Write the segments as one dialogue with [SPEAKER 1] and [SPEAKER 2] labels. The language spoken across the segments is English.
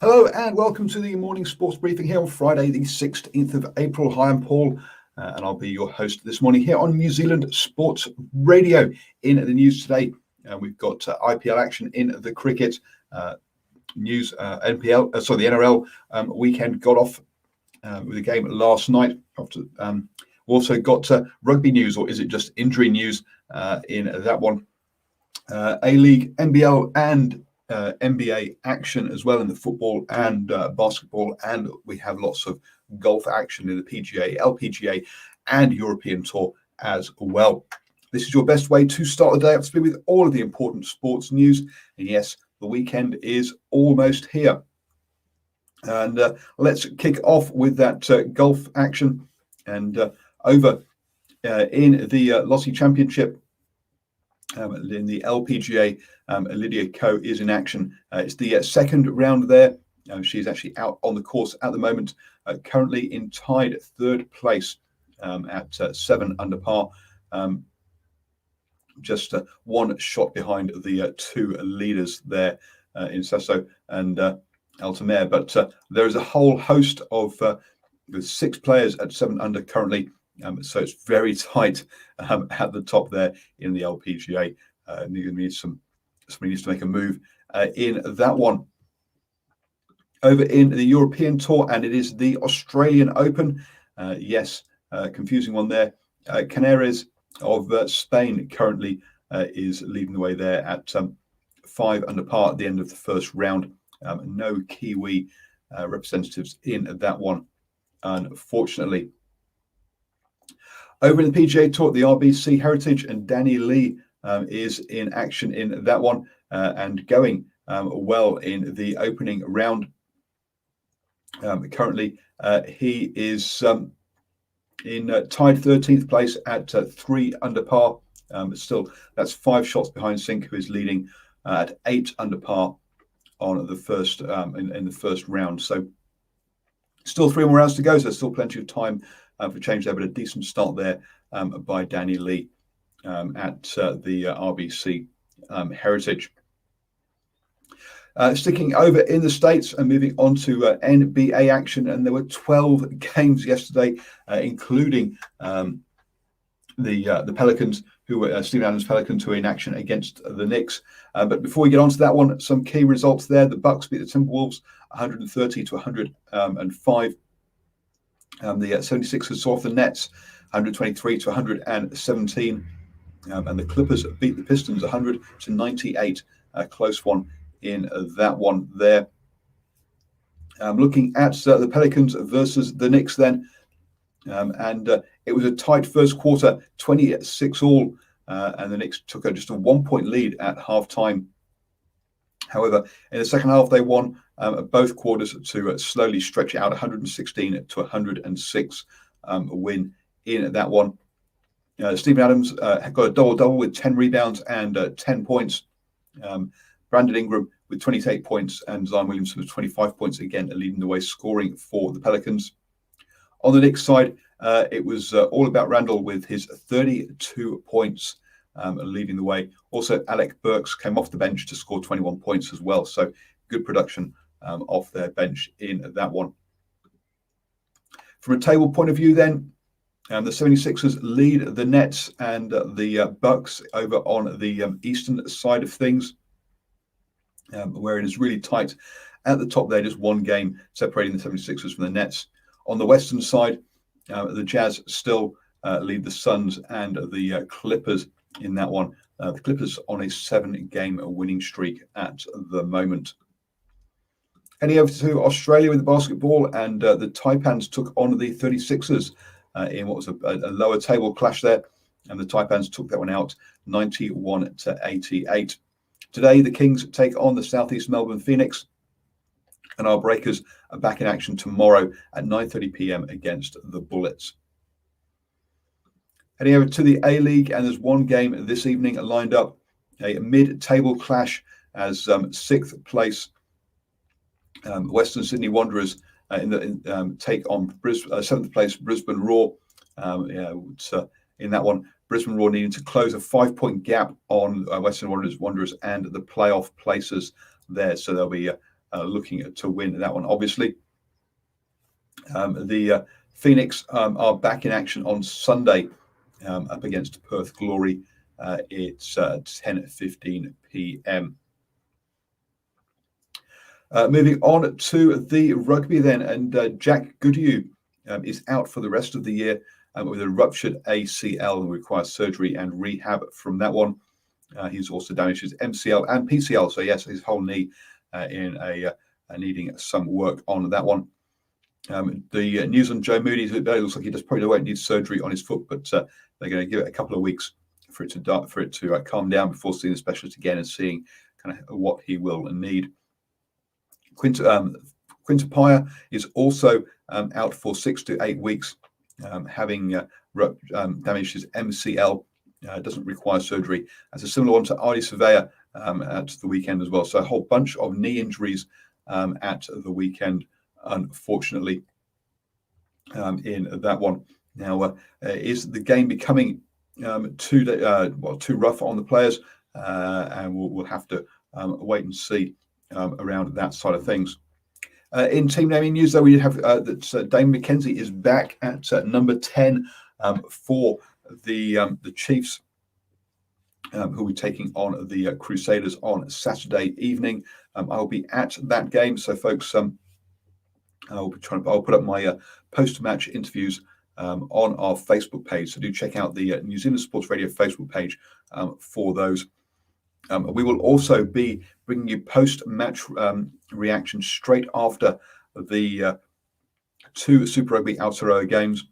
[SPEAKER 1] Hello and welcome to the morning sports briefing here on Friday, the 16th of April. Hi, I'm Paul, and I'll be your host this morning here on New Zealand Sports Radio. In the news today, we've got IPL action in the cricket news. The NRL weekend got off with a game last night. We've also got rugby news, or is it just injury news in that one? A-League, NBL and NBA action as well in the football and basketball, and we have lots of golf action in the PGA, LPGA and European Tour as well. This is your best way to start the day up to speed with all of the important sports news. And yes, the weekend is almost here. And let's kick off with that golf action. And over in the Lossie Championship, in the LPGA, Lydia Ko is in action. It's the second round there. She's actually out on the course at the moment, currently in tied third place at 7 under par, just one shot behind the two leaders there in Sasso and Altamare. But there is a whole host of with 6 players at 7 under currently. So it's very tight at the top there in the LPGA. Somebody needs to make a move in that one. Over in the European Tour, and it is the Australian Open. Confusing one there. Canaries of Spain currently is leading the way there at 5 under par at the end of the first round. No Kiwi representatives in that one, unfortunately. Over in the PGA Tour, the RBC Heritage, and Danny Lee is in action in that one and going well in the opening round. Currently, he is in tied 13th place at 3 under par. Still, that's 5 shots behind Sink, who is leading at 8 under par on the first in the first round. So, still 3 more rounds to go. So, there's still plenty of time for change there, but a decent start there by Danny Lee at the RBC Heritage. Sticking over in the States and moving on to NBA action, and there were 12 games yesterday, including the Pelicans, who were Steven Adams Pelicans, who were in action against the Knicks. But before we get on to that one, some key results there. The Bucks beat the Timberwolves 130 to 105. The 76ers saw off the Nets 123 to 117. And the Clippers beat the Pistons 100 to 98. A close one in that one there. Looking at the Pelicans versus the Knicks then. It was a tight first quarter, 26-all. And the Knicks took just a 1-point lead at halftime. However, in the second half, they won both quarters to slowly stretch it out, 116 to 106 win in that one. Steven Adams got a double-double with 10 rebounds and 10 points. Brandon Ingram with 28 points and Zion Williamson with 25 points, again leading the way scoring for the Pelicans. On the Knicks side, it was all about Randall with his 32 points. Leading the way. Also, Alec Burks came off the bench to score 21 points as well. So good production off their bench in that one. From a table point of view then, the 76ers lead the Nets and the Bucks over on the eastern side of things, where it is really tight. At the top there, just one game separating the 76ers from the Nets. On the western side, the Jazz still lead the Suns and the Clippers in that one. The Clippers on a 7-game winning streak at the moment. Heading over to Australia with the basketball, and the Taipans took on the 36ers in what was a lower table clash there, and the Taipans took that one out 91 to 88. Today, the Kings take on the Southeast Melbourne Phoenix, and our Breakers are back in action tomorrow at 9:30 p.m. against the Bullets. Heading over to the A-League, and there's one game this evening lined up, a mid-table clash as 6th place Western Sydney Wanderers take on 7th place Brisbane Roar. In that one, Brisbane Roar needing to close a 5-point gap on Western Wanderers and the playoff places there. So they'll be looking to win that one, obviously. The Phoenix are back in action on Sunday up against Perth Glory. It's 10:15 p.m. Moving on to the rugby then, and Jack Goodhue is out for the rest of the year with a ruptured ACL and requires surgery and rehab from that one. He's also damaged his MCL and PCL, so yes, his whole knee needing some work on that one. The news on Joe Moody, it looks like he just probably won't need surgery on his foot, but they're going to give it a couple of weeks for it to calm down before seeing the specialist again and seeing kind of what he will need. Quinta Paya is also out for 6 to 8 weeks, having damaged his MCL. Doesn't require surgery. That's a similar one to Artie Surveyor at the weekend as well. So a whole bunch of knee injuries at the weekend, unfortunately, in that one. Now, is the game becoming too rough on the players? And we'll have to wait and see around that side of things. In team naming news, though, we have that Dane McKenzie is back at number 10 for the Chiefs, who will be taking on the Crusaders on Saturday evening. I'll be at that game, so folks, I'll put up my post-match interviews on our Facebook page. So do check out the New Zealand Sports Radio Facebook page for those. We will also be bringing you post-match reactions straight after the two Super Rugby Aotearoa games.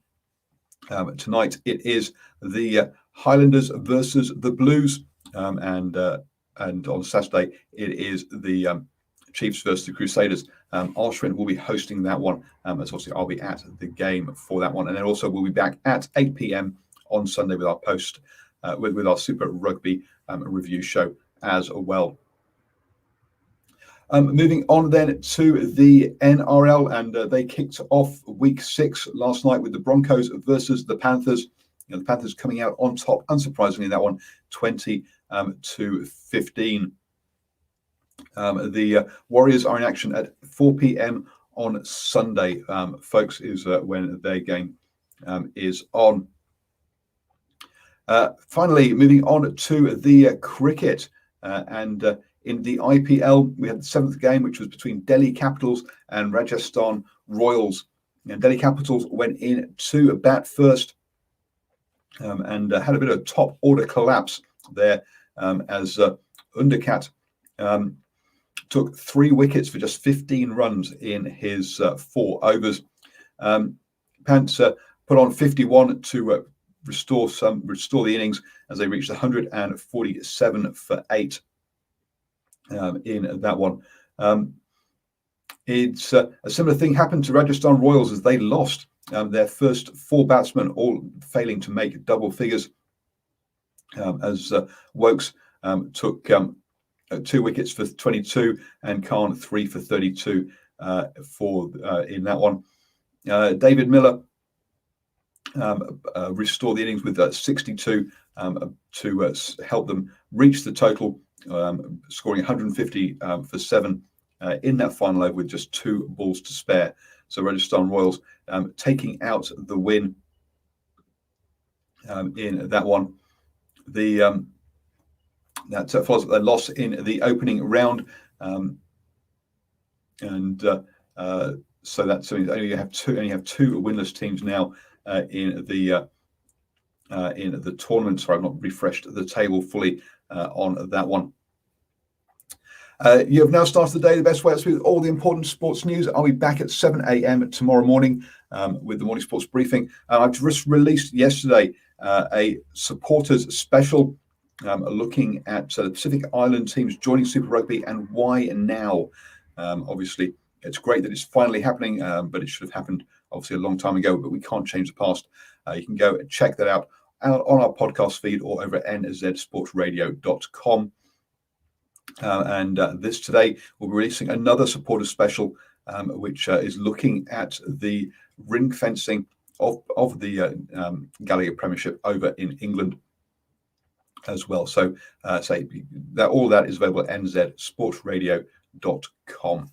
[SPEAKER 1] Tonight it is the Highlanders versus the Blues, and on Saturday it is the Chiefs versus the Crusaders. Arshwin will be hosting that one, as obviously I'll be at the game for that one, and then also we'll be back at 8 p.m. on Sunday with our with our Super Rugby review show as well. Moving on then to the NRL, and they kicked off week 6 last night with the Broncos versus the Panthers. The Panthers coming out on top, unsurprisingly, that one 20 to 15. The Warriors are in action at 4 p.m. on Sunday, folks, is when their game is on. Finally, moving on to the cricket, and in the IPL, we had the 7th game, which was between Delhi Capitals and Rajasthan Royals. And Delhi Capitals went in to bat first and had a bit of a top order collapse there as Undakat took 3 wickets for just 15 runs in his 4 overs. Pants put on 51 to restore the innings as they reached 147 for 8 in that one. It's a similar thing happened to Rajasthan Royals as they lost their first 4 batsmen, all failing to make double figures, as Wokes took 2 wickets for 22 and Khan 3 for 32 in that one. David Miller restored the innings with 62 to help them reach the total, scoring 150 for 7 in that final over with just 2 balls to spare. So Rajasthan Royals taking out the win in that one. That follows their loss in the opening round, and so that's only have 2 winless teams now in the tournament. Sorry, I've not refreshed the table fully on that one. You have now started the day the best way. That's with all the important sports news. I'll be back at 7 a.m. tomorrow morning with the morning sports briefing. I've just released yesterday a supporters special looking at the Pacific Island teams joining Super Rugby and why now. Obviously, it's great that it's finally happening, but it should have happened obviously a long time ago, but we can't change the past. You can go and check that out on our podcast feed or over at nzsportsradio.com. And this today, we'll be releasing another supporter special, which is looking at the ring fencing of the Gallagher Premiership over in England as well. So all that is available at nzsportsradio.com.